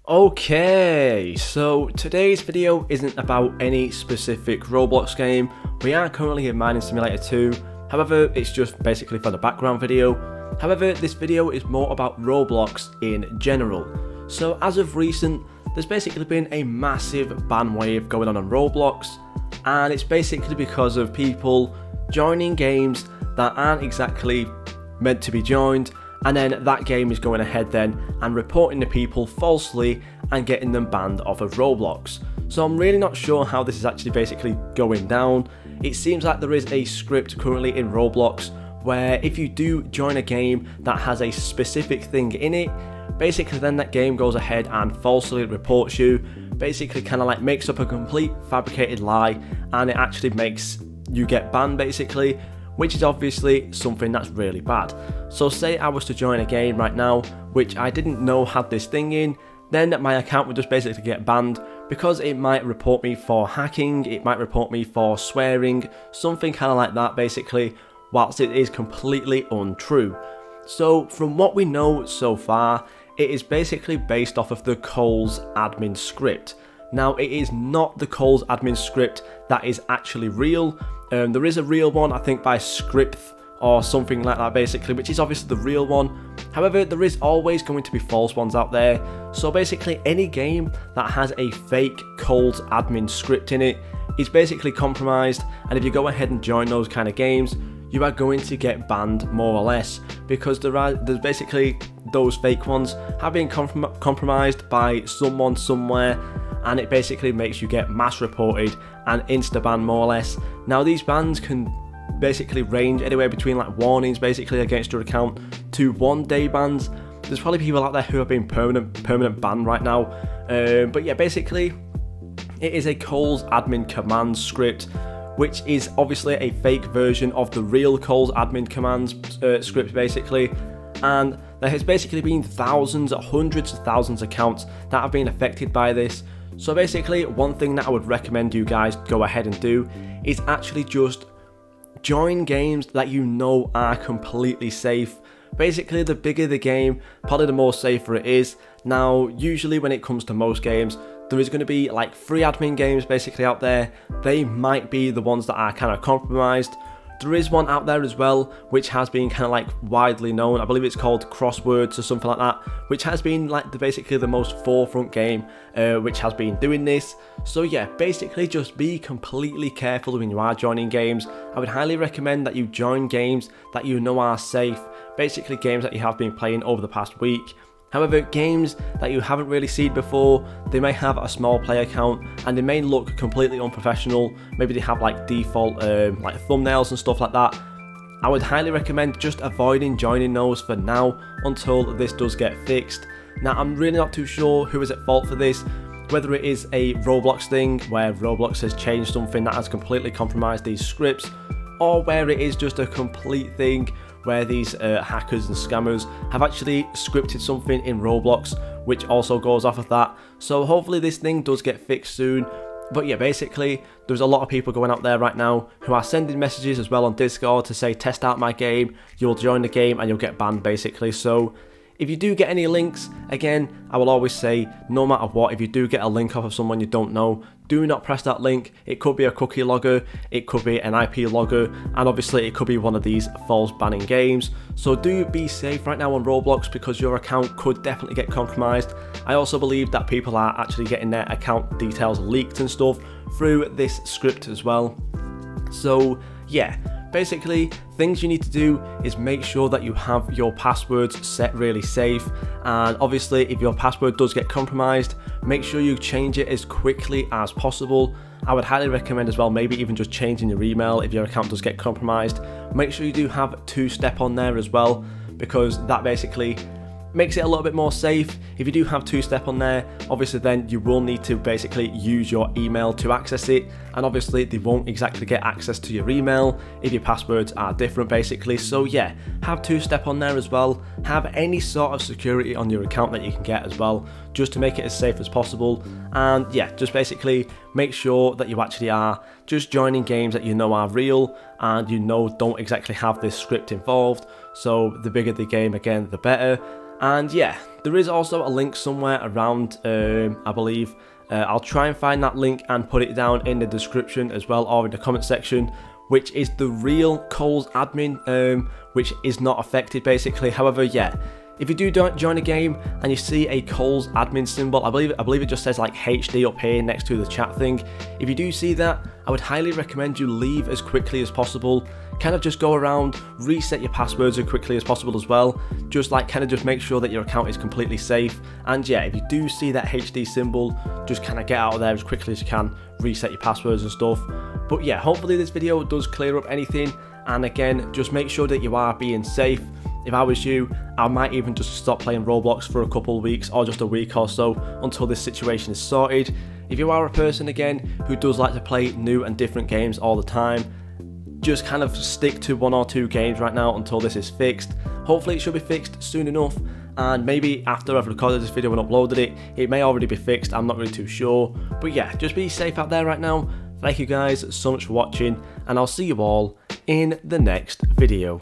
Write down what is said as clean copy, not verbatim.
Okay, so today's video isn't about any specific Roblox game. We are currently in Mining Simulator 2, however it's just basically for the background video. However, this video is more about Roblox in general. So as of recent, there's basically been a massive ban wave going on Roblox, and it's basically because of people joining games that aren't exactly meant to be joined, and then that game is going ahead then and reporting the people falsely and getting them banned off of Roblox. So I'm really not sure how this is actually basically going down. It seems like there is a script currently in Roblox where if you do join a game that has a specific thing in it, basically then that game goes ahead and falsely reports you, basically kind of like makes up a complete fabricated lie, and it actually makes you get banned basically, which is obviously something that's really bad. So say I was to join a game right now which I didn't know had this thing in, then my account would just basically get banned because it might report me for hacking, it might report me for swearing, something kind of like that basically, whilst it is completely untrue. So from what we know so far, it is basically based off of the Cole's admin script. Now it is not the Cole's admin script that is actually real. There is a real one, I think by Script or something like that basically, which is obviously the real one. However, there is always going to be false ones out there. So basically any game that has a fake Cole's admin script in it is basically compromised, and if you go ahead and join those kind of games, you are going to get banned more or less, because there's basically those fake ones have been compromised by someone somewhere, and it basically makes you get mass reported and insta banned more or less. Now these bans can basically range anywhere between like warnings basically against your account to 1 day bans. There's probably people out there who have been permanent banned right now, but yeah, basically it is a Cole's admin command script, which is obviously a fake version of the real Cole's admin commands script basically, and there has basically been thousands, hundreds of thousands of accounts that have been affected by this. So basically one thing that I would recommend you guys go ahead and do is actually just join games that you know are completely safe. Basically the bigger the game, probably the more safer it is. Now usually when it comes to most games, there is going to be like free admin games basically out there. They might be the ones that are kind of compromised. There is one out there as well which has been kind of like widely known, I believe it's called Crosswords or something like that, which has been like basically the most forefront game which has been doing this. So yeah, basically just be completely careful when you are joining games. I would highly recommend that you join games that you know are safe, basically games that you have been playing over the past week. However, games that you haven't really seen before, they may have a small player count and they may look completely unprofessional. Maybe they have like default like thumbnails and stuff like that. I would highly recommend just avoiding joining those for now until this does get fixed. Now I'm really not too sure who is at fault for this, whether it is a Roblox thing where Roblox has changed something that has completely compromised these scripts, or where it is just a complete thing where these hackers and scammers have actually scripted something in Roblox which also goes off of that. So hopefully this thing does get fixed soon. But yeah, basically there's a lot of people going out there right now who are sending messages as well on Discord to say test out my game, you'll join the game and you'll get banned basically. So if you do get any links, again, I will always say, no matter what, if you do get a link off of someone you don't know, do not press that link. It could be a cookie logger, it could be an IP logger, and obviously it could be one of these false banning games. So do be safe right now on Roblox, because your account could definitely get compromised. I also believe that people are actually getting their account details leaked and stuff through this script as well. So yeah, basically things you need to do is make sure that you have your passwords set really safe, and obviously if your password does get compromised, make sure you change it as quickly as possible. I would highly recommend as well maybe even just changing your email if your account does get compromised. Make sure you do have two-step on there as well, because that basically makes it a little bit more safe. If you do have two-step on there, obviously then you will need to basically use your email to access it, and obviously they won't exactly get access to your email if your passwords are different basically. So yeah, have two-step on there as well. Have any sort of security on your account that you can get as well, just to make it as safe as possible. And yeah, just basically make sure that you actually are just joining games that you know are real and you know don't exactly have this script involved. So the bigger the game, again, the better. And yeah, there is also a link somewhere around, I believe. I'll try and find that link and put it down in the description as well, or in the comment section, which is the real Cole's admin, which is not affected basically. However, yeah, if you do join a game and you see a Cole's admin symbol, I believe it just says like HD up here next to the chat thing. If you do see that, I would highly recommend you leave as quickly as possible. Kind of just go around, reset your passwords as quickly as possible as well. Just like kind of just make sure that your account is completely safe. And yeah, if you do see that HD symbol, just kind of get out of there as quickly as you can, reset your passwords and stuff. But yeah, hopefully this video does clear up anything. And again, just make sure that you are being safe. If I was you, I might even just stop playing Roblox for a couple of weeks or just a week or so until this situation is sorted. If you are a person again who does like to play new and different games all the time, just kind of stick to 1 or 2 games right now until this is fixed. Hopefully it should be fixed soon enough, and maybe after I've recorded this video and uploaded it, it may already be fixed. I'm not really too sure. But yeah, just be safe out there right now. Thank you guys so much for watching, and I'll see you all in the next video.